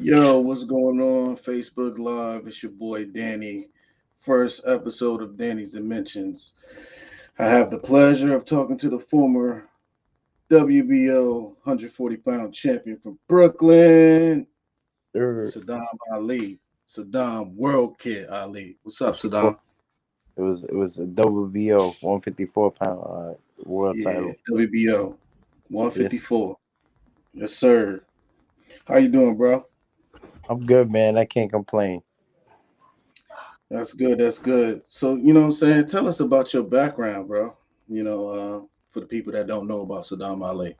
Yo, what's going on? Facebook Live. It's your boy Danny. First episode of Danny's Dimensions. I have the pleasure of talking to the former WBO 140-pound champion from Brooklyn, Sure. Saddam Ali. Saddam World Kid Ali. What's up, Well, Saddam? it was a WBO 154 pound world Yeah, title. WBO Yes, 154. Yes, sir. How you doing, bro? I'm good, man. I can't complain. That's good. That's good. So, you know what I'm saying? Tell us about your background, bro. For the people that don't know about Saddam Ali.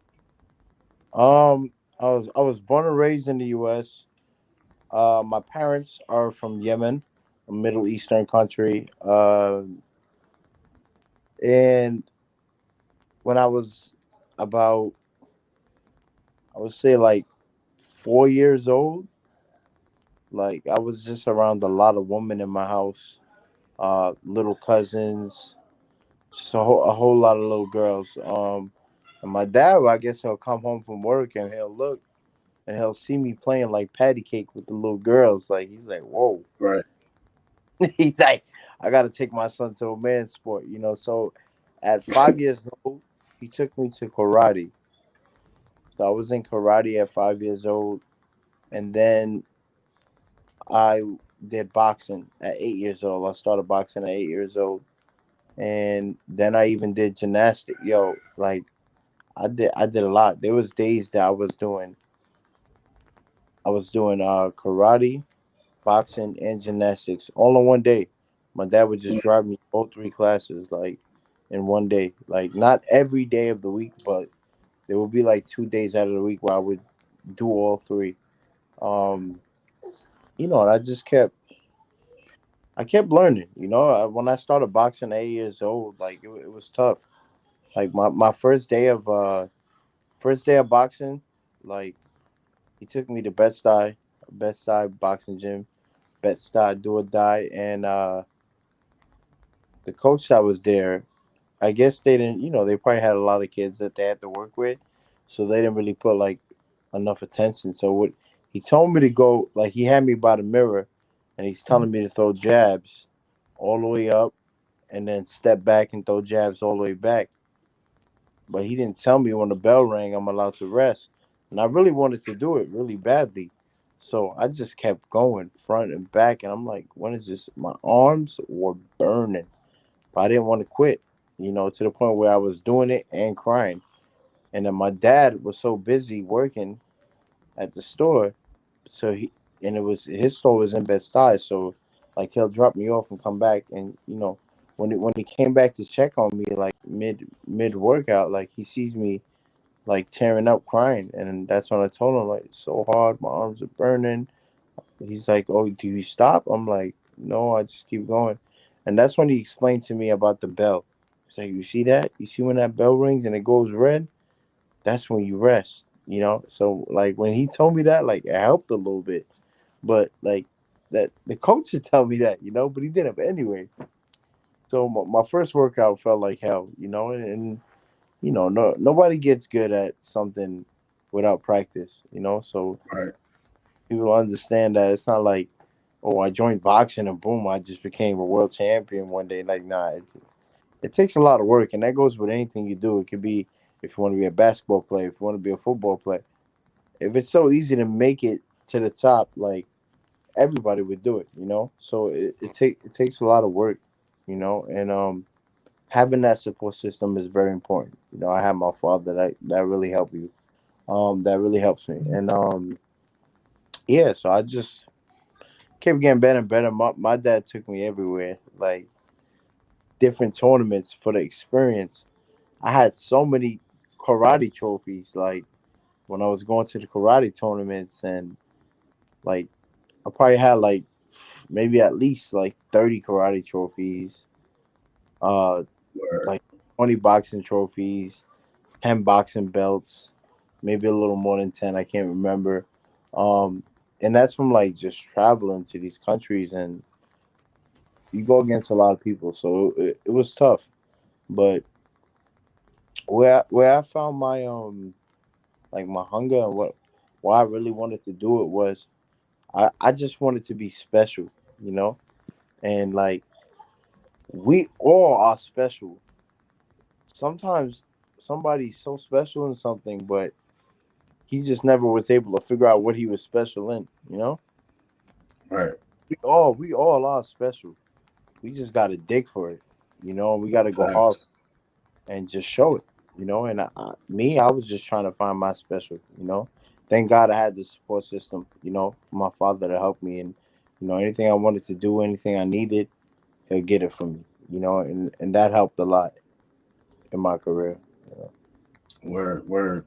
I was born and raised in the U.S. My parents are from Yemen, a Middle Eastern country. And when I was about, I would say like 4 years old, like I was just around a lot of women in my house, little cousins, just a whole lot of little girls. And my dad, I guess he'll come home from work and he'll look and he'll see me playing like patty cake with the little girls. Like he's like, whoa. Right. He's like, I gotta take my son to a man's sport. So at 5 years old, he took me to karate. So I was in karate at 5 years old, and then I did boxing at 8 years old. I started boxing at 8 years old, and then I even did gymnastics. Yo, like I did a lot. There was days that I was doing karate, boxing, and gymnastics all in one day. My dad would just drive me all three classes like in one day. Like not every day of the week, but there would be like 2 days out of the week where I would do all three. Um, and I kept learning. When I started boxing at 8 years old, like it was tough. Like my first day of boxing, like he took me to Bed-Stuy boxing gym, Bed-Stuy Do or Die, and the coach that was there, I guess they didn't, they probably had a lot of kids that they had to work with, so they didn't really put like enough attention. So what he told me to go, like he had me by the mirror, and he's telling me to throw jabs all the way up, and then step back and throw jabs all the way back. But he didn't tell me when the bell rang I'm allowed to rest, and I really wanted to do it really badly. So I just kept going front and back, and I'm like, when is this? My arms were burning, but I didn't want to quit, to the point where I was doing it and crying. And then my dad was so busy working at the store, so and it was his store was in Bed-Stuy, so like he'll drop me off and come back, and when he came back to check on me like mid workout, like he sees me like tearing up crying, and that's when I told him like it's so hard, my arms are burning. He's like, "Oh, do you stop?" I'm like, "No, I just keep going." And that's when he explained to me about the bell. He's like, "You see that? You see when that bell rings and it goes red? That's when you rest." So like when he told me that, like it helped a little bit. But like that the coach should tell me that, but he didn't. But anyway, so my first workout felt like hell, and no nobody gets good at something without practice. So Right. people understand that it's not like, oh, I joined boxing and boom, I just became a world champion one day. Like, nah, it takes a lot of work, and that goes with anything you do. It could be if you want to be a basketball player, if you want to be a football player. If it's so easy to make it to the top, like everybody would do it. So it takes a lot of work, and having that support system is very important. I have my father that really helped you. That really helps me, and yeah. So I just kept getting better and better. My dad took me everywhere, like different tournaments for the experience. I had so many karate trophies, like when I was going to the karate tournaments, and like I probably had like maybe at least like 30 karate trophies, uh, Word. like 20 boxing trophies, 10 boxing belts, maybe a little more than 10. I can't remember. Um, and that's from like just traveling to these countries, and you go against a lot of people, so it was tough. But where I found my like my hunger and why I really wanted to do it was I just wanted to be special, you know, and like we all are special. Sometimes somebody's so special in something, but he just never was able to figure out what he was special in, you know. Right. We all are special. We just got to dig for it, you know. We got to go hard Facts. and just show it, you know. And I was just trying to find my special, you know. Thank God I had the support system, you know, for my father to help me, and you know, anything I wanted to do, anything I needed, he'll get it from me, you know, and that helped a lot in my career. You know? Word, word.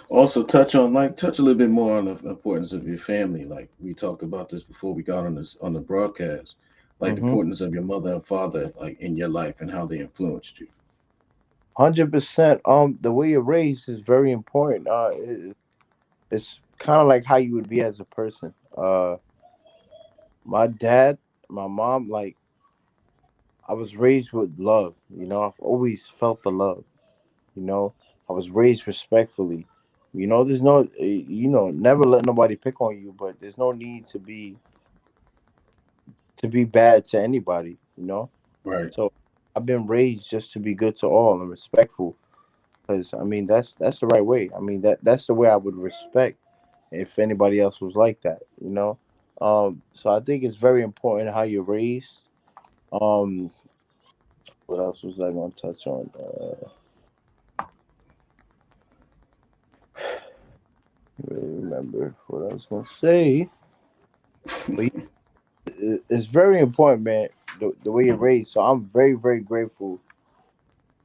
Also, touch a little bit more on the importance of your family. Like we talked about this before we got on the broadcast. Like the Mm-hmm. importance of your mother and father, like in your life and how they influenced you. 100%. The way you're raised is very important. It's kind of like how you would be as a person. My dad, my mom, like I was raised with love. You know, I've always felt the love. You know, I was raised respectfully. You know, there's no, you know, never let nobody pick on you, but there's no need to be bad to anybody. You know, Right, so I've been raised just to be good to all and respectful. Because I mean, that's the right way. I mean, that's the way I would respect if anybody else was like that. You know, so I think it's very important how you're raised. Um, what else was I going to touch on? Really remember what I was going to say, but yeah, it's very important, man. The way you're raised. So I'm very very grateful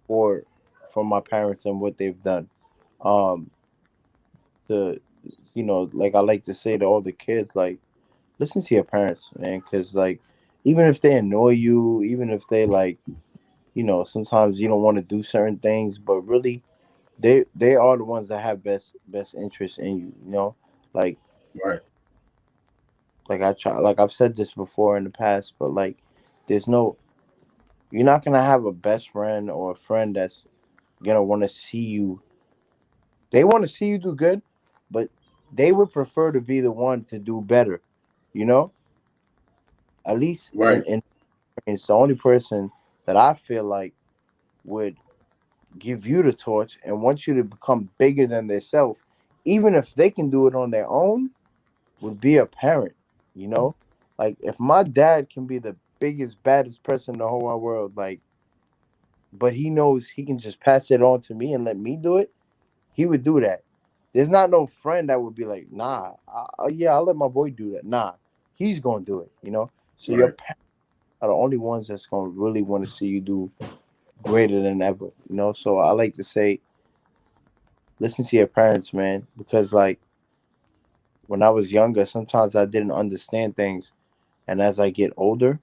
for for my parents and what they've done. Um, to you know, like I like to say to all the kids, like listen to your parents, man, because like even if they annoy you, even if they like, you know, sometimes you don't want to do certain things, but really they are the ones that have best interest in you, you know. like right, like I try, like I've said this before in the past, but like there's no, you're not gonna have a best friend or a friend that's gonna want to see you, they want to see you do good, but they would prefer to be the one to do better, you know. At least right, in it's the only person that I feel like would give you the torch and want you to become bigger than themselves, even if they can do it on their own, would be a parent, you know? Like if my dad can be the biggest, baddest person in the whole wide world, like, but he knows he can just pass it on to me and let me do it, he would do that. There's not no friend that would be like, nah, yeah, I'll let my boy do that. Nah, he's gonna do it, you know? So your right. parents are the only ones that's gonna really want to see you do greater than ever, you know. So I like to say, listen to your parents, man, because like when I was younger, sometimes I didn't understand things, and as I get older,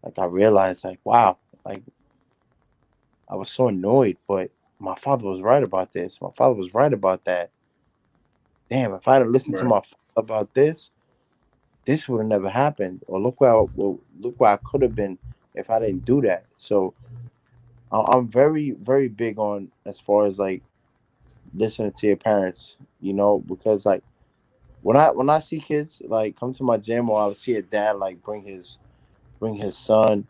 like I realized, like wow, like I was so annoyed, but my father was right about this. My father was right about that. Damn, if I had listened to Right. my father about this would have never happened. Or look where look where I could have been if I didn't do that. So I'm very very big on as far as like listening to your parents, you know, because like when I see kids like come to my gym or I see a dad like bring his son,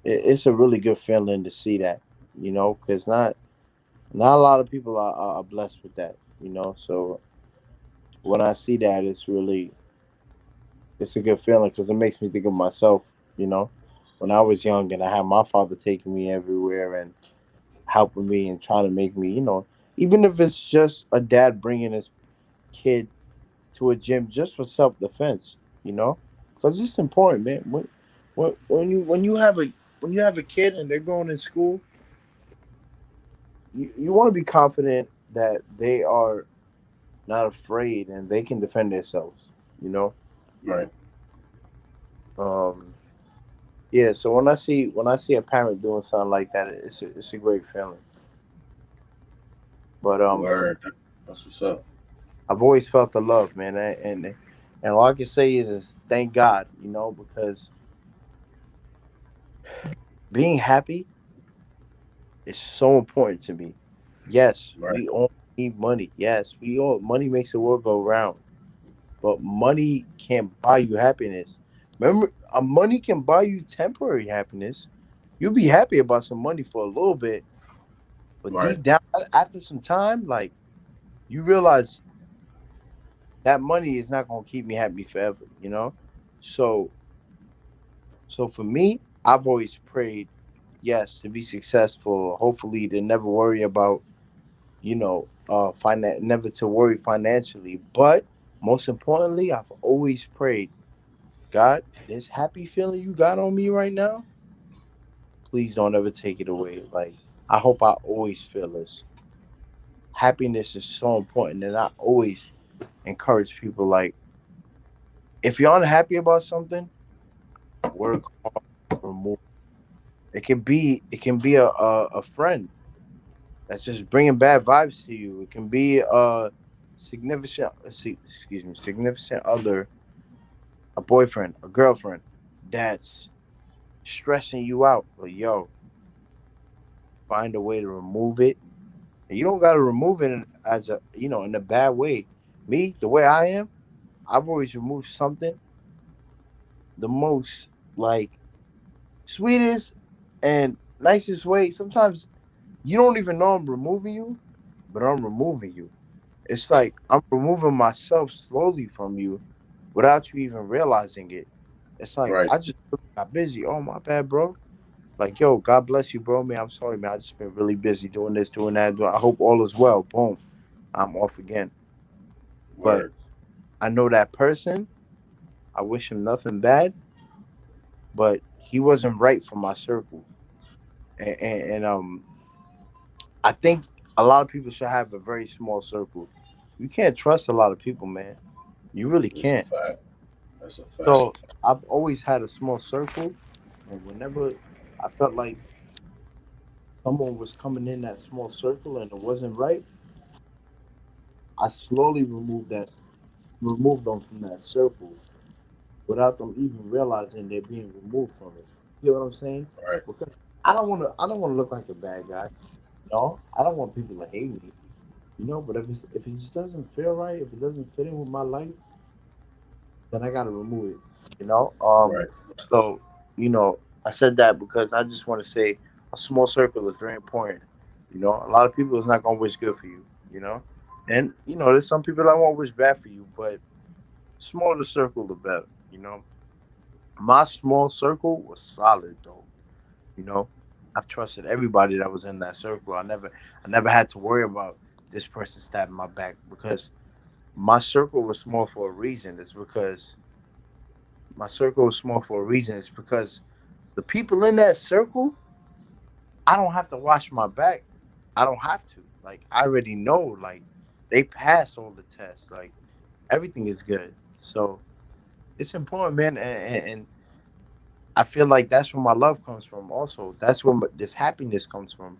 it's a really good feeling to see that, you know, because not a lot of people are blessed with that, you know. So when I see that, it's a good feeling because it makes me think of myself, you know, when I was young and I had my father taking me everywhere and helping me and trying to make me, you know, even if it's just a dad bringing his kid to a gym just for self defense, you know, because it's important, man. When you have a kid and they're going in school, you want to be confident that they are not afraid and they can defend themselves, you know. Right. Um, yeah. So when I see a parent doing something like that, it's a great feeling. But Word. That's what's up. I've always felt the love, man, and all I can say is thank God, you know, because being happy is so important to me. Yes, Right. we all need money. Yes, we all money makes the world go round. but money can't buy you happiness. Remember, money can buy you temporary happiness. You'll be happy about some money for a little bit, but Right. deep down, after some time, like you realize that money is not gonna keep me happy forever. So so for me, I've always prayed, yes, to be successful. Hopefully, to never worry about never to worry financially. But most importantly, I've always prayed, God, this happy feeling you got on me right now, please don't ever take it away. Like, I hope I always feel this. Happiness is so important, and I always encourage people, like, if you're unhappy about something, work hard, remove. It can be a friend that's just bringing bad vibes to you. It can be a significant other, a boyfriend, a girlfriend that's stressing you out. But yo, find a way to remove it. And you don't got to remove it as in a bad way. Me, the way I am, I've always removed something the most, like, sweetest and nicest way. Sometimes you don't even know I'm removing you, but I'm removing you. It's like I'm removing myself slowly from you without you even realizing it. It's like Right. I just really got busy. Oh, my bad, bro. Like, yo, God bless you, bro. Man, I'm sorry, man. I just been really busy doing this, doing that. I hope all is well. Boom. I'm off again. But Word. I know that person. I wish him nothing bad, but he wasn't right for my circle. And I think a lot of people should have a very small circle. You can't trust a lot of people, man. You really That's a can't. fact. That's a fact. So I've always had a small circle, and whenever I felt like someone was coming in that small circle and it wasn't right, I slowly removed them from that circle without them even realizing they're being removed from it. You know what I'm saying? Right. Because I don't want to look like a bad guy. No, I don't want people to hate me. But if it just doesn't feel right, if it doesn't fit in with my life, then I gotta remove it. You know. Right. So I said that because I just want to say a small circle is very important. A lot of people is not gonna wish good for you. You know, and there's some people that won't wish bad for you, but smaller the circle, the better. My small circle was solid though. You know, I've trusted everybody that was in that circle. I never had to worry about this person stabbing my back because my circle was small for a reason. It's because my circle was small for a reason. It's because the people in that circle, I don't have to watch my back. I don't have to. Like, I already know. Like, they pass all the tests. Like, everything is good. So it's important, man. And I feel like that's where my love comes from. Also, that's where this happiness comes from.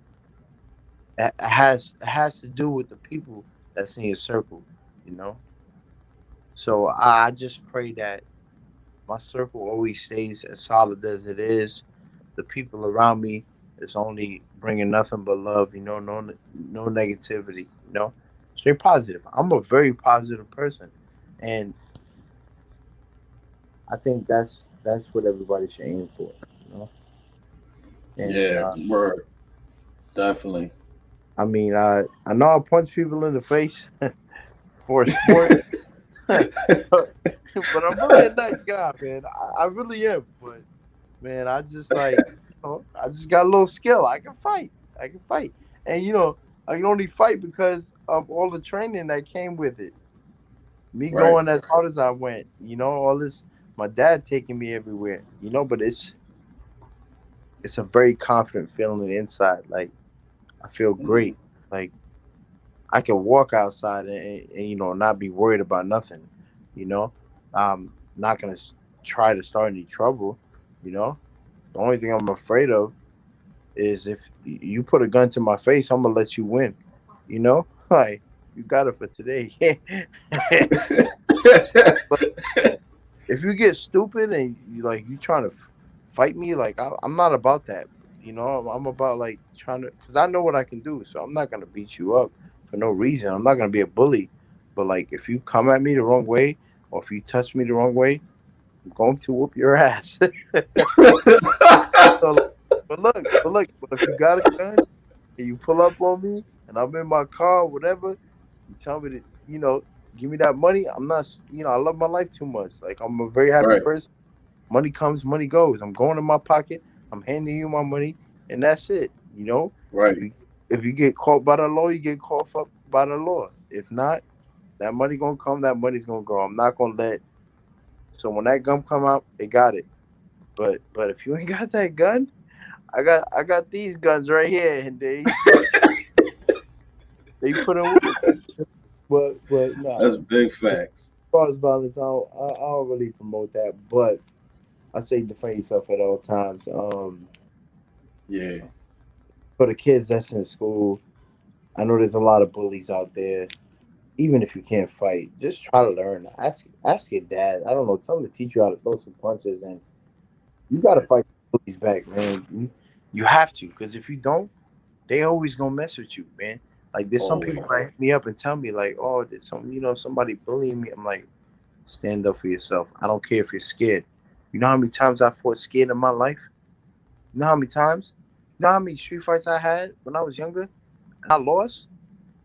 It has to do with the people that's in your circle. You know. So I just pray that my circle always stays as solid as it is. The people around me is only bringing nothing but love. No negativity. Stay positive. I'm a very positive person, and I think that's what everybody should aim for. You know, and Yeah. Word. Definitely. I mean, I know I punch people in the face for a sport, but I'm really a nice guy, man. I really am. But man, I just I just got a little skill. I can fight. I can fight, and I can only fight because of all the training that came with it. Me Right. going as hard as I went. All this. My dad taking me everywhere. But it's a very confident feeling inside. Like, I feel Mm-hmm. great. Like, I can walk outside and not be worried about nothing. You know, not gonna try to start any trouble. You know, the only thing I'm afraid of is if you put a gun to my face, I'm gonna let you win. Like, you got it for today. But if you get stupid and you trying to fight me, like, I'm not about that. I'm about, like, trying to, because I know what I can do. So I'm not gonna beat you up for no reason. I'm not gonna be a bully. But, like, if you come at me the wrong way, or if you touch me the wrong way, I'm going to whoop your ass. So, but if you got a gun and you pull up on me and I'm in my car, whatever, you tell me to, give me that money. I'm not, I love my life too much. Like, I'm a very happy Right, person. Money comes, money goes. I'm going in my pocket. I'm handing you my money, and that's it. If right, you if you get caught by the law, you get caught up by the law. If not, that money gonna come. That money's gonna go. I'm not gonna let. So when that gun come out, they got it. But if you ain't got that gun, I got these guns right here, and they put in work. But nah. that's big As facts. far as violence, I don't really promote that. But I say defend yourself at all times. Yeah, For the kids that's in school, I know there's a lot of bullies out there. Even if you can't fight, just try to learn. Ask your dad. I don't know. Tell him to teach you how to throw some punches, and you got to right, fight the bullies back, man. You have to, because if you don't, they always gonna mess with you, man. Like there's some people always. that hit me up and tell me like, oh, there's somebody bullying me. I'm like, stand up for yourself. I don't care if you're scared. You know how many times I fought scared in my life? You know how many times? You know how many street fights I had when I was younger and I lost?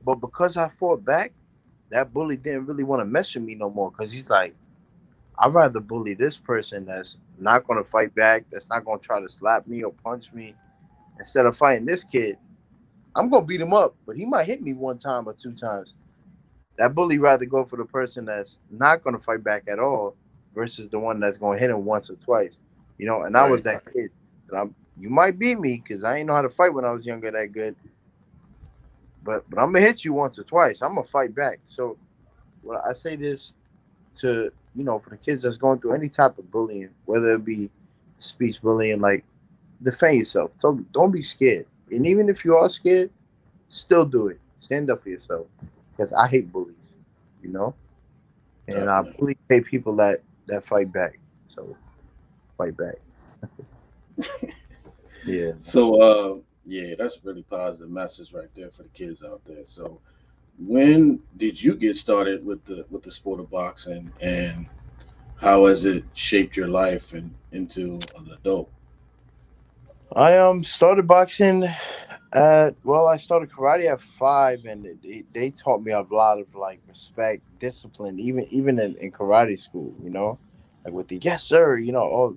But because I fought back, that bully didn't really want to mess with me no more because he's like, I'd rather bully this person that's not going to fight back, that's not going to try to slap me or punch me, instead of fighting this kid. I'm going to beat him up, but he might hit me one time or two times. That bully rather go for the person that's not going to fight back at all versus the one that's going to hit him once or twice. And I was Right, that kid. You might beat me because I ain't know how to fight when I was younger that good, but I'm gonna hit you once or twice. I'm gonna fight back. So, well, I say this to for the kids that's going through any type of bullying, whether it be speech bullying, like defend yourself. Don't be scared, and even if you are scared, still do it. Stand up for yourself, because I hate bullies, you know, and I definitely. bully hate people that fight back. So fight back. Yeah. So, yeah, that's a really positive message right there for the kids out there. So, when did you get started with the sport of boxing, and how has it shaped your life and into an adult? I started boxing I started karate at 5, and they taught me a lot of like respect, discipline, even in karate school. Like with the yes sir, all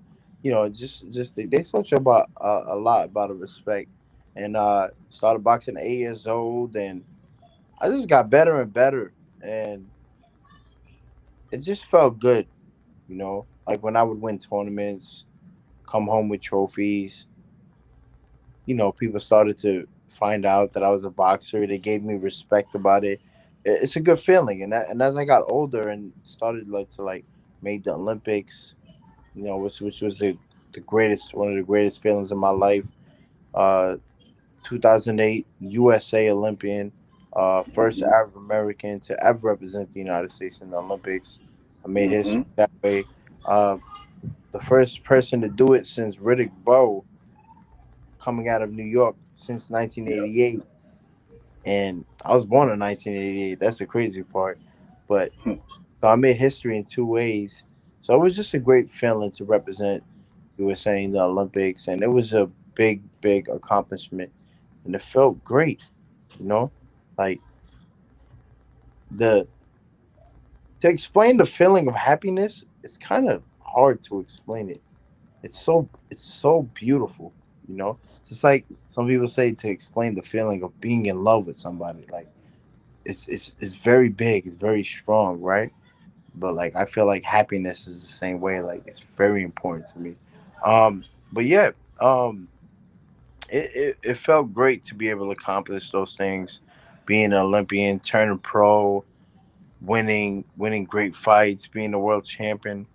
just they taught you about a lot about the respect, and started boxing at 8 years old, and I just got better and better, and it just felt good. Like when I would win tournaments, come home with trophies. People started to find out that I was a boxer. They gave me respect about it. It's a good feeling, and as I got older and started like made the Olympics, which was the greatest one of the greatest feelings of my life. Uh, 2008 USA Olympian, first Hmm. Arab American to ever represent the United States in the Olympics. I made history Hmm. that way. Uh, the first person to do it since Riddick Bowe coming out of New York since Yeah. 1988, and I was born in 1988. That's the crazy part. But so I made history in two ways. So it was just a great feeling to represent USA in the Olympics, and it was a big, big accomplishment, and it felt great. You know, like the to explain the feeling of happiness, it's kind of hard to explain it. It's so beautiful. Just like some people say to explain the feeling of being in love with somebody. Like it's very big, it's very strong, right? But like I feel like happiness is the same way. Like it's very important to me. But yeah, um, it felt great to be able to accomplish those things, being an Olympian, turning pro, winning great fights, being a world champion.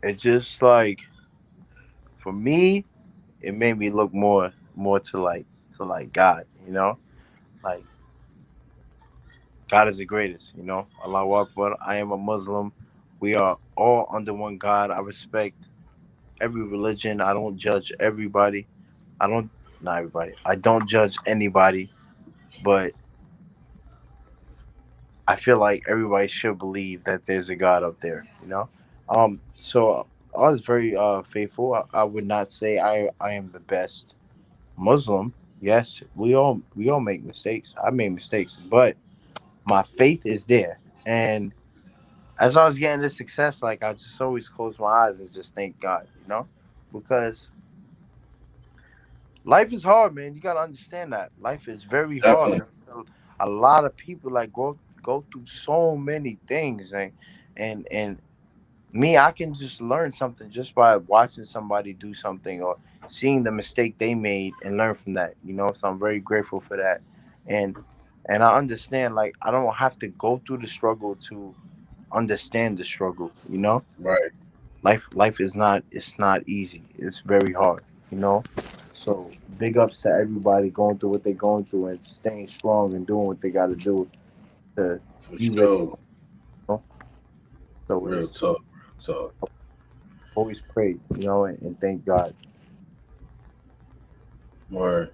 It just like for me, it made me look more to like God. Like God is the greatest. Allahu Akbar. I am a Muslim. We are all under one God. I respect every religion. I don't judge everybody. I don't Not everybody. I don't judge anybody, but I feel like everybody should believe that there's a God up there, you know. So I was very faithful. I would not say I am the best Muslim. Yes, we all make mistakes. I made mistakes, but my faith is there. And as I was getting this success, like I just always close my eyes and just thank God, you know, because life is hard, man. You gotta understand that life is very hard. Definitely. And a lot of people like go through so many things, and me, I can just learn something just by watching somebody do something or seeing the mistake they made and learn from that. You know, so I'm very grateful for that, and and I understand like I don't have to go through the struggle to understand the struggle. You know, Right. life is not it's not easy. It's very hard. You know, so big ups to everybody going through what they're going through and staying strong and doing what they got to do to For be ready. sure. You know? So Real it's talk. Real talk. always pray, you know, and thank God. Word.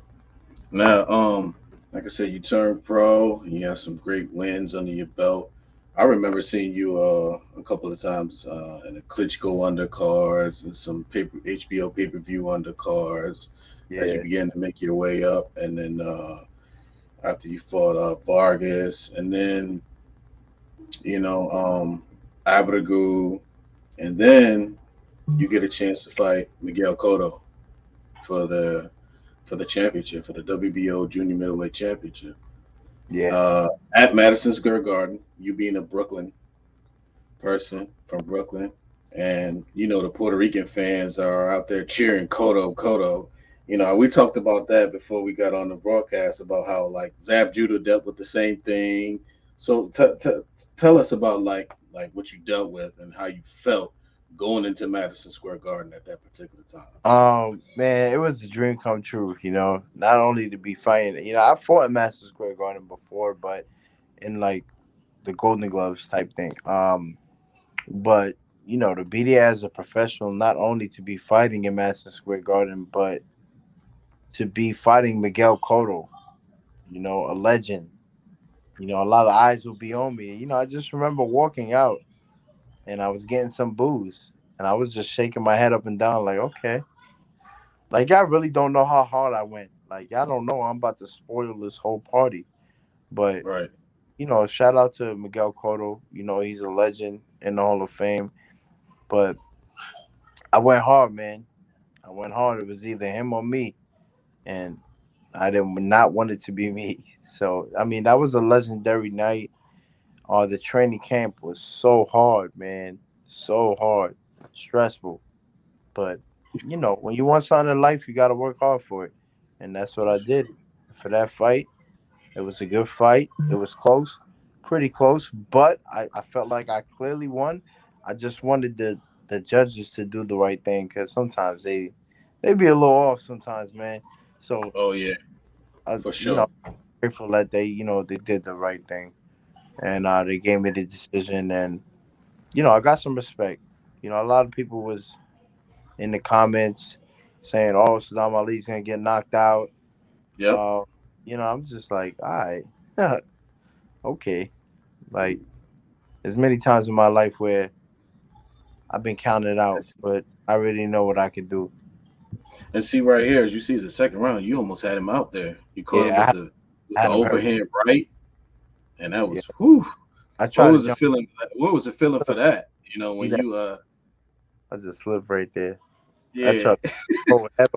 Now, like I said, you turned pro. You have some great wins under your belt. I remember seeing you a couple of times in the Klitschko undercards and some paper HBO pay-per-view undercards as you Yeah, began to make your way up, and then after you fought Vargas, and then you know Abregu, and then you get a chance to fight Miguel Cotto for the championship, for the WBO Junior Middleweight Championship, yeah, uh, at Madison Square Garden. You being a Brooklyn person from Brooklyn, and you know the Puerto Rican fans are out there cheering Cotto, Cotto. You know, we talked about that before we got on the broadcast about how like Zab Judah dealt with the same thing. So tell us about like what you dealt with and how you felt going into Madison Square Garden at that particular time. Man, it was a dream come true. You know, not only to be fighting. You know, I fought in Madison Square Garden before, but in like the Golden Gloves type thing. But you know, to be there as a professional, not only to be fighting in Madison Square Garden, but to be fighting Miguel Cotto. You know, a legend. You know, a lot of eyes will be on me. You know, I just remember walking out and I was getting some booze, and I was just shaking my head up and down, like, okay. Like y'all really don't know how hard I went. Like y'all don't know I'm about to spoil this whole party. But Right, you know, shout out to Miguel Cotto. You know, he's a legend in the Hall of Fame. But I went hard, man. I went hard. It was either him or me, and I did not want it to be me. So I mean, that was a legendary night. The training camp was so hard, man. So hard, stressful. But you know, when you want something in life, you got to work hard for it, and that's what for I did. sure. For that fight, it was a good fight. It was close, pretty close, but I felt like I clearly won. I just wanted the judges to do the right thing because sometimes they be a little off sometimes, man. So Oh yeah, I for you know sure. grateful that they did the right thing and they gave me the decision and I got some respect. You know, a lot of people was in the comments saying, "Oh, Saddam Ali's gonna get knocked out." Yep. Uh, I'm just like, all right, okay. Like, there's many times in my life where I've been counted out, but I already know what I could do. And see right here, as you see the second round, you almost had him out there. You caught him Yeah, with I the had him hurt. overhand right, and that Yeah, was whew. I What tried to was the jump. feeling? What was the feeling for that? You know, See when that? you I just slipped right there. I yeah, tried. Oh, hell.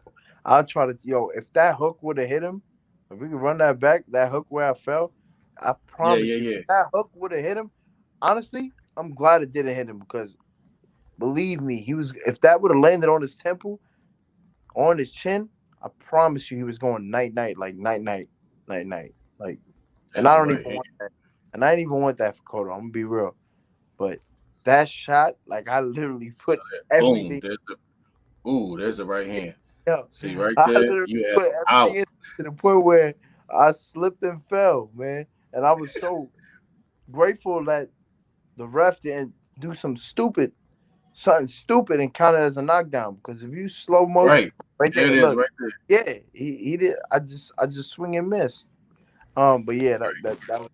I'll try to. If that hook would have hit him, if we could run that back, that hook where I fell, I yeah, promise yeah, you, yeah. that hook would have hit him. Honestly, I'm glad it didn't hit him because believe me, he was. If that would have landed on his temple, on his chin, I promise you, he was going night night, like night night, night night, like. And There's I the don't right even hand. want that. And I didn't even want that for Cotto. I'm gonna be real, but that shot, like I literally put Boom. everything. There's the right hand. Yeah, See right I there, literally you had him put out. everything in to the point where I slipped and fell, man. And I was so grateful that the ref didn't do something stupid and count it as a knockdown. Because if you slow motion Right. right There it there, is, look, right there. yeah, he did. I just swing and missed. But yeah, that was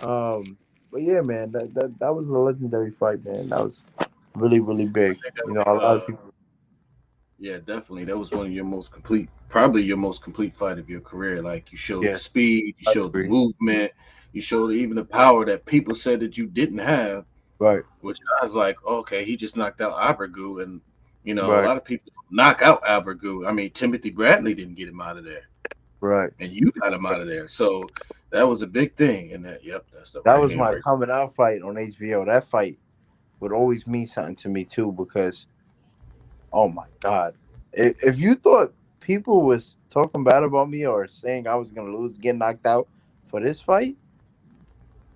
But yeah, man, that was a legendary fight, man. That was really I big. think that You was know, a lot of people. yeah, definitely. That was one of your most complete, probably your most complete fight of your career. Like you showed the Yeah, speed, you I showed the agree. movement, you showed even the power that people said that you didn't have. Right, Which I was like, okay, he just knocked out Abergu, and a right, lot of people knock out Abergu. I mean, Timothy Bradley didn't get him out of there, right. and you got him out of there. So that was a big thing. And that, yep, that's the That right was hand my right. coming out fight on HBO. That fight would always mean something to me too, because oh my god, if you thought people was talking bad about me or saying I was gonna lose, get knocked out for this fight,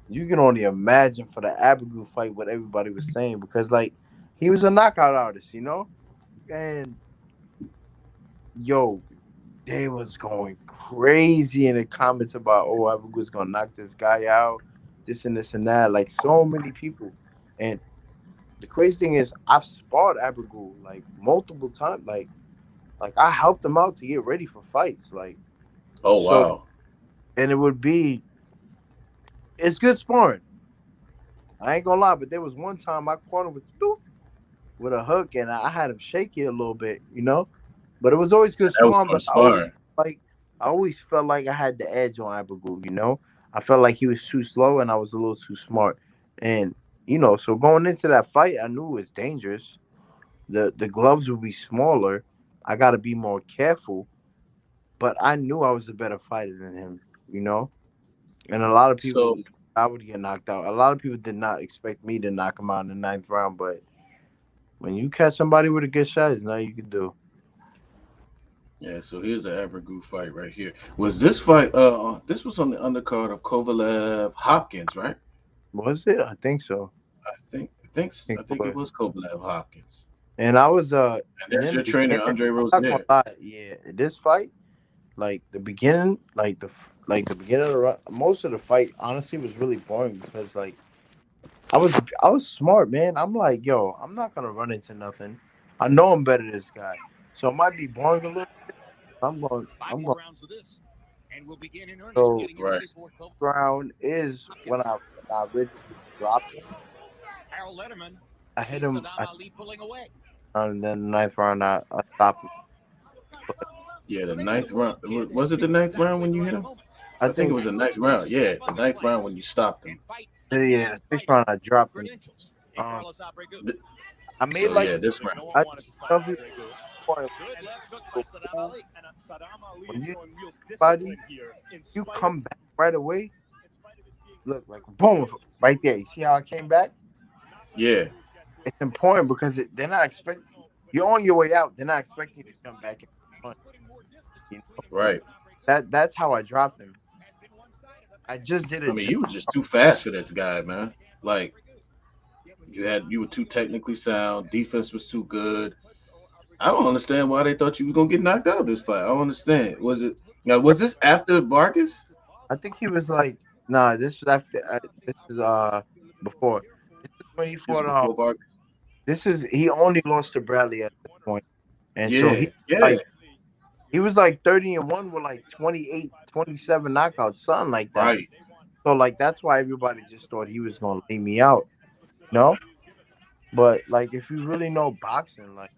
you can only imagine for the Abigail fight what everybody was saying, because like he was a knockout artist, you know, and yo, they was going crazy in the comments about, oh, Abigail's gonna knock this guy out, this and this and that, like so many people. And the crazy thing is, I've sparred Abigail like multiple times, like I helped him out to get ready for fights, like Oh so, wow. and it would be it's good sparring. I ain't gonna lie, but there was one time I caught him with a hook, and I had him shaky a little bit, you know. But it was always good That was sparring. fun But sparring. I always felt like I had the edge on Abigail, you know. I felt like he was too slow, and I was a little too smart, and so going into that fight, I knew it was dangerous. The gloves would be smaller. I got to be more careful, but I knew I was a better fighter than him, you know. And a lot of So people, I would get knocked out. A lot of people did not expect me to knock him out in the ninth round, but when you catch somebody with a good shot, there's nothing you can do. yeah, so here's the Abergu fight right here. Was this fight? This was on the undercard of Kovalev Hopkins, right? Was it? I think so. I It think it was. was Kovalev Hopkins. And I was And and there's in the your trainer, beginning, Andre I'm not gonna Rozier. lie, yeah, this fight, like the beginning, like the beginning of most of the fight, honestly, was really boring because like I was I was smart, man. I'm like, yo, I'm not gonna run into nothing. I know I'm better than this guy, so it might be boring a little. I'm going. So Right. round is when I originally dropped him. I hit him. And then the ninth round, I stopped him. But Yeah, the ninth round. Was it the ninth round when you hit him? I I think it think was the ninth round. Yeah, the ninth round when you stopped him. yeah, the sixth round I dropped him. Um, Th- I made So like yeah, this round. I tell people before, so cool. When you body, you come back right away. Look like boom, right there. You see how I came back? Yeah, It's important because they're not expecting you're on your way out. They're not expecting you to come back and punch. You know right. that's how I dropped him. I just did I it mean, just you were just too fast for this guy, man. Like you were too technically sound. Defense was too good. I don't understand why they thought you was gonna get knocked out this fight. I don't understand. Was it now? Was this after Vargas? I think he was like, nah, this is after. This is before. This is when he This fought. before Vargas? This is he only lost to Bradley at this point, and so Yeah, yeah. he was like 30-1 with like 28, 27 knockouts, something like that. Right. So like that's why everybody just thought he was gonna lay me out, you know. But like if you really know boxing, like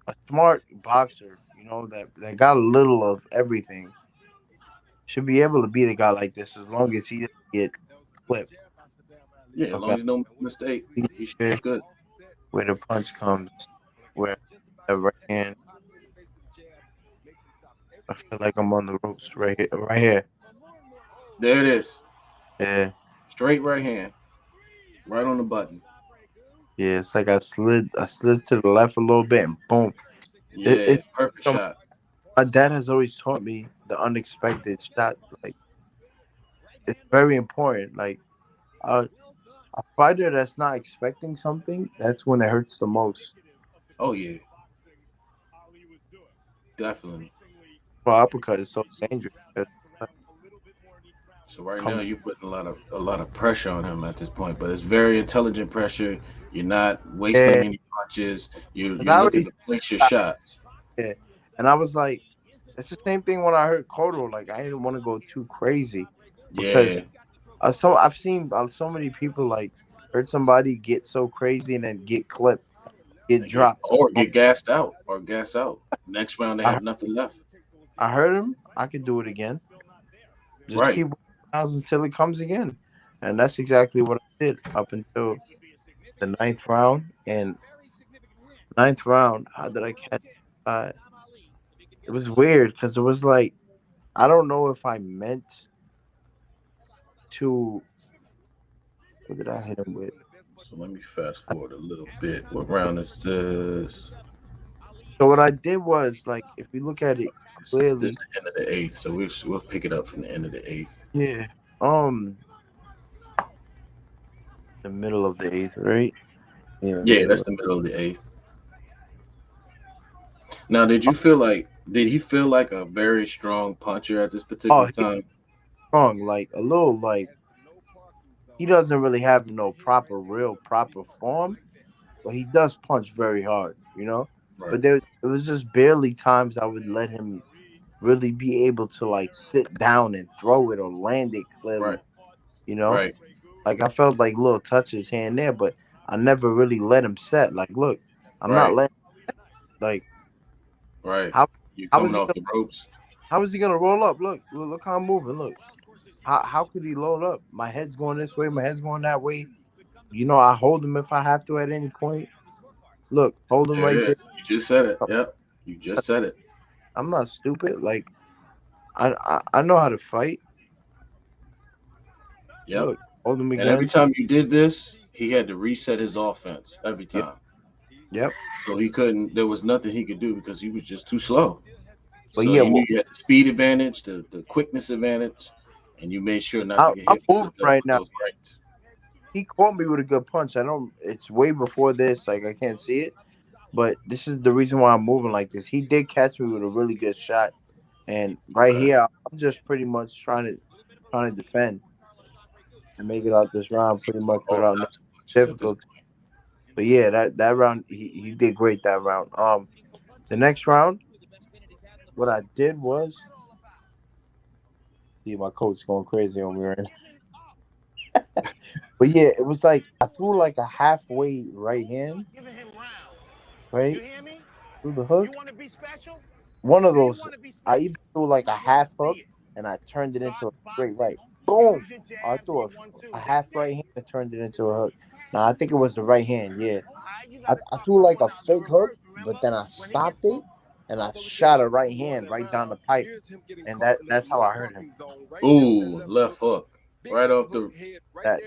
a smart boxer, that got a little of everything, should be able to beat a guy like this as long as he doesn't get clipped. Yeah, as long Okay. as no mistake, he should be Good. good. Where the punch comes, where the right hand. I feel like I'm on the ropes right here. Right here. There it is. Yeah. Straight right hand, right on the button. Yeah. It's like I slid to the left a little bit and boom. Yeah, It's perfect so shot. my dad has always taught me the unexpected shots. Like it's very important. Like a a fighter that's not expecting something, that's when it hurts the most. Oh yeah, definitely. Well, uppercut is so dangerous. 'Cause, So right now coming. you're putting a lot of pressure on him at this point, but it's very intelligent pressure. You're not wasting Yeah. any punches. You're 'Cause you're I looking already to place your shots. yeah. And I was like, it's the same thing when I heard Cotto. Like I didn't want to go too crazy because Yeah, I've seen so many people like heard somebody get so crazy and then get clipped, get They get dropped. or get gassed out or gas out. Next round they I have nothing left. I heard him. I could do it again. Just Right. keep rounds until it comes again, and that's exactly what I did up until the ninth round. And ninth round, how did I catch? It was weird because it was like I don't know if I meant to. What did I hit him with? So let me fast forward a little bit. What round is this? So what I did was like, if you look at it This clearly, the end of the eighth, so we'll pick it up from the end of the eighth. yeah, the middle of the eighth, right? Yeah, Yeah, middle. that's the middle of the eighth. Now, did he feel like a very strong puncher at this particular Oh, he's time? strong, like a little, like he doesn't really have no proper, real proper form, but he does punch very hard, you know. Right, But there, it was just barely times I would let him really be able to like sit down and throw it or land it right, clearly, you know. right, Like I felt like little touches here and there, but I never really let him set. Like, look, I'm not right, letting. Like, right. how You're how is coming he off gonna the ropes. how is he gonna roll up? Look how I'm moving. Look, how could he load up? My head's going this way, my head's going that way. You know, I hold him if I have to at any point. Look, hold him There it right there. is. You just said it. Yep. You just said it. I'm not stupid. Like, I know how to fight. Yep. Look, hold him And every again. time you did this, he had to reset his offense every Yep, time. yep. So he couldn't. There was nothing he could do because he was just too slow. But So yeah, you knew well, you had the speed advantage, the quickness advantage, and you made sure not to get I'm hit moving right with now. those rights. He caught me with a good punch. I don't. It's way before this. Like I can't see it, but this is the reason why I'm moving like this. He did catch me with a really good shot, and right Okay. here, I'm just pretty much trying to defend and make it out this round pretty much All without no types of punches at this difficulty. point. But yeah, that round he did great that round. The next round, what I did was see my coach going crazy on me right now. But yeah, it was like I threw like a halfway right hand, right through the hook. One of those, I either threw like a half hook and I turned it into a straight right. Boom! I threw a half right hand and turned it into a hook. Now I think it was the right hand. Yeah, I threw like a fake hook, but then I stopped it and I shot a right hand right down the pipe, and that's how I hurt him. Ooh, left hook. Right off the That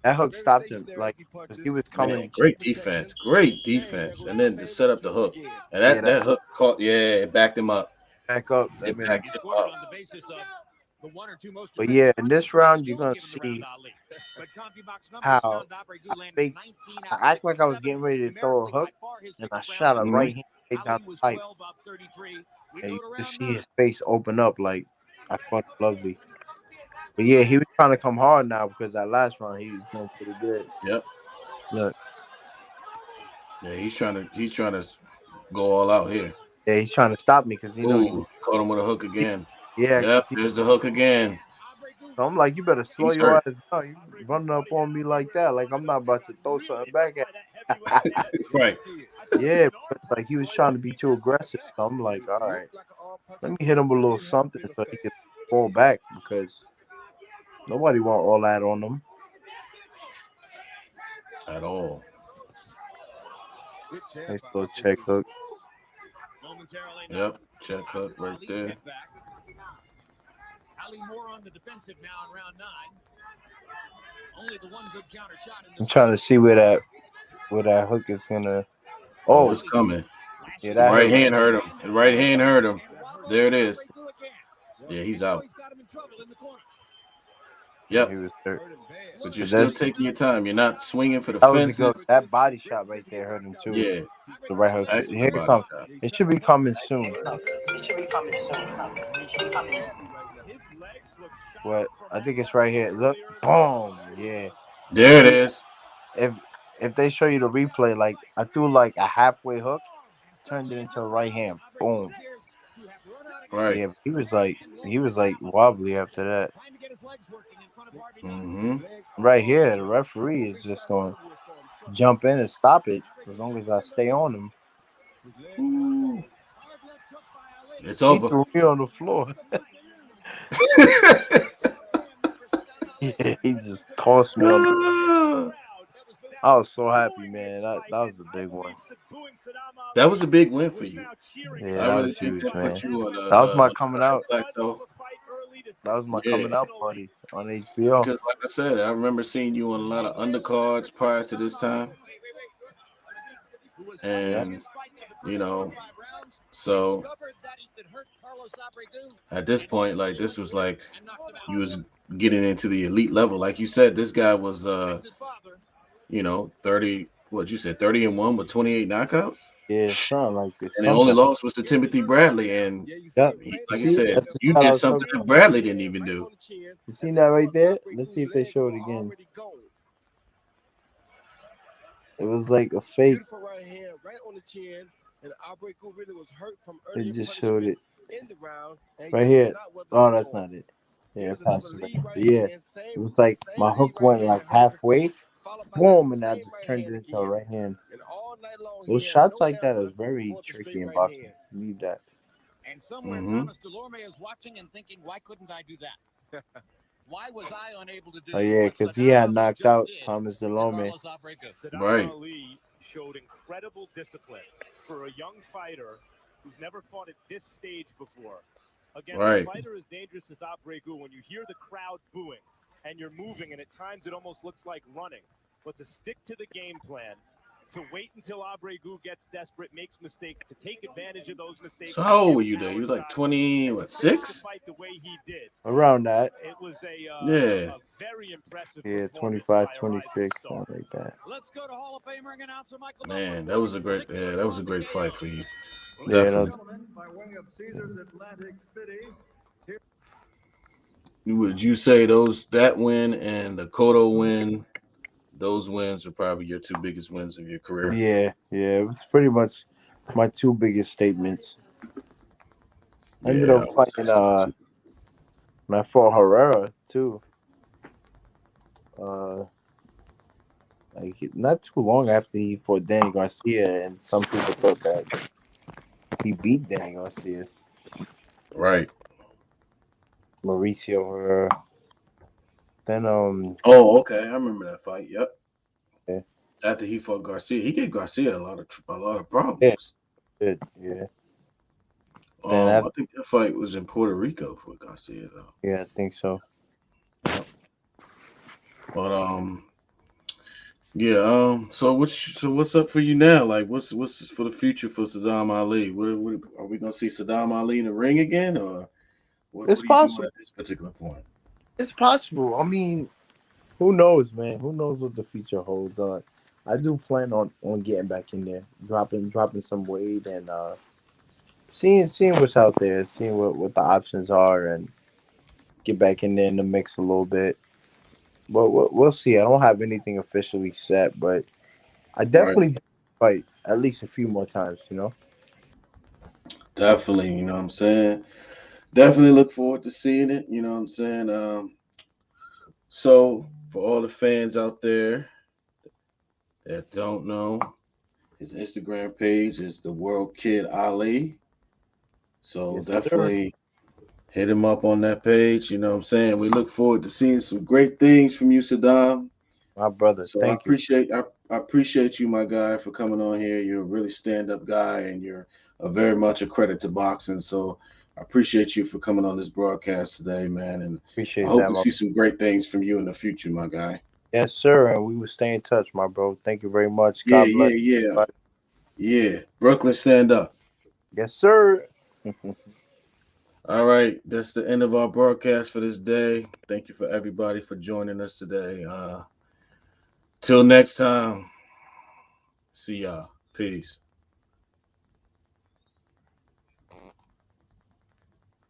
that hook stopped him like 'cause he was man. coming. Great defense. Great defense. And then to set up the hook. And Yeah, that, that that hook caught, yeah, it backed him up. back up. That It made him. backed him up. But yeah, in this round, you're gonna see how I fake. I act like I was getting ready to throw a hook, and I shot a Mhm. right hand right down the pipe, and you just see his face open up like I fought him lovely. But yeah, he was trying to come hard now because that last round he was doing pretty good. Yep. Look, Yeah, he's trying to go all out here. yeah, he's trying to stop me because Ooh, caught him with a hook again. yeah, Yep, because he. there's the hook again. So I'm like, you better slow He's your hurt. ass down. You running up on me like that, like I'm not about to throw something back at. Right. Yeah, but like he was trying to be too aggressive. So I'm like, all right, let me hit him with a little something so he can fall back because nobody want all that on them. At all. Nice little check hook. Yep. Check hook right there. I'm trying to see where that hook is gonna. Oh, Oh, it's coming. yeah, The that right hurt. hand hurt him. The right hand hurt him. There it is. Yeah, he's out. Yeah, Yep. he was hurt. But you're But still that's taking your time. You're not swinging for the that was a fences. good. That body shot right there hurt him too. Yeah. The right hook. Here Excellent it body comes. shot. It should be coming soon. What I think it's right here. Look, boom. Yeah. There it See, is. if if they show you the replay, like I threw like a halfway hook, turned it into a right hand. Boom. Right. Yeah, he was like wobbly after that. Mm-hmm. Right here, the referee is just going to jump in and stop it as long as I stay on him. Ooh, it's He over. threw me on the floor. Yeah, he just tossed me on. Ah, I was so happy, man. That was a big one. that was a big win for you. Yeah, I that really was think huge, that put man. you on That was my a coming higher out. plateau. That was my Yeah, coming out party on HBO. because like I said, I remember seeing you on a lot of undercards prior to this time, Yep. and you know, so at this point, like this was like you was getting into the elite level. Like you said, this guy was 30, what you said, 30-1 with 28 knockouts. Yeah, something like this. And the only Something. loss was to Timothy Bradley. And Yep. You like you see, said, that's the you shot I did was something talking that about. Bradley didn't even do. You seen that right there? Let's see if they show it again. It was like a fake. They just showed it right here. Oh, that's not it. Yeah, pass it back. Yeah, it was like my hook went like halfway, boom, and I just turned it into a right hand. Those shots like that is very tricky in boxing. You need that. Hmm. Oh yeah, because he had knocked out Thomas Delome. Right, right. So how old were you there? You were like 20, what, six? Around that. Yeah. Yeah, 25, 26, something like that. Man, that was a great, yeah, that was a great fight for you. Yeah, Definitely. that's Would you say that win and the Cotto win, those wins are probably your two biggest wins of your career? yeah. It was pretty much my two biggest statements. I ended Yeah, up I would say fighting so too. when I fought Herrera too. Uh like not too long after he fought Danny Garcia, and some people thought that he beat Danny Garcia. Right. Mauricio Herrera. Then Oh, okay. I remember that fight. Yep. yeah, After he fought Garcia, he gave Garcia a lot of yeah, problems. good, yeah. Then I after think that fight was in Puerto Rico for Garcia though. yeah, I think so. Yep. But yeah. So what's up for you now? Like, what's for the future for Saddam Ali? What are we gonna see Saddam Ali in the ring again, or what It's are you doing possible. at this particular point? It's possible. I mean, who knows, man? Who knows what the future holds? I do plan on getting back in there, dropping some weight, and seeing what's out there, seeing what the options are, and get back in there in the mix a little bit. But we'll see. I don't have anything officially set, but I Right. definitely fight at least a few more times. You know. Definitely. You know what I'm saying. Definitely look forward to seeing it. You know what I'm saying. So for all the fans out there that don't know, his Instagram page is the World Kid Ali. So Yes, sir. definitely hit him up on that page. You know what I'm saying? We look forward to seeing some great things from you, Saddam. My brother. So I Thank you. appreciate I appreciate you, my guy, for coming on here. You're a really stand-up guy and you're a very much a credit to boxing. So I appreciate you for coming on this broadcast today, man. And I Appreciate hope that, to my. see some great things from you in the future, my guy. Yes, sir. And we will stay in touch, my bro. Thank you very much. Yeah, God bless. yeah, yeah. Everybody. Yeah. Brooklyn, stand up. Yes, sir. All right, that's the end of our broadcast for this day. Thank you for everybody for joining us today. Till next time, see y'all. Peace.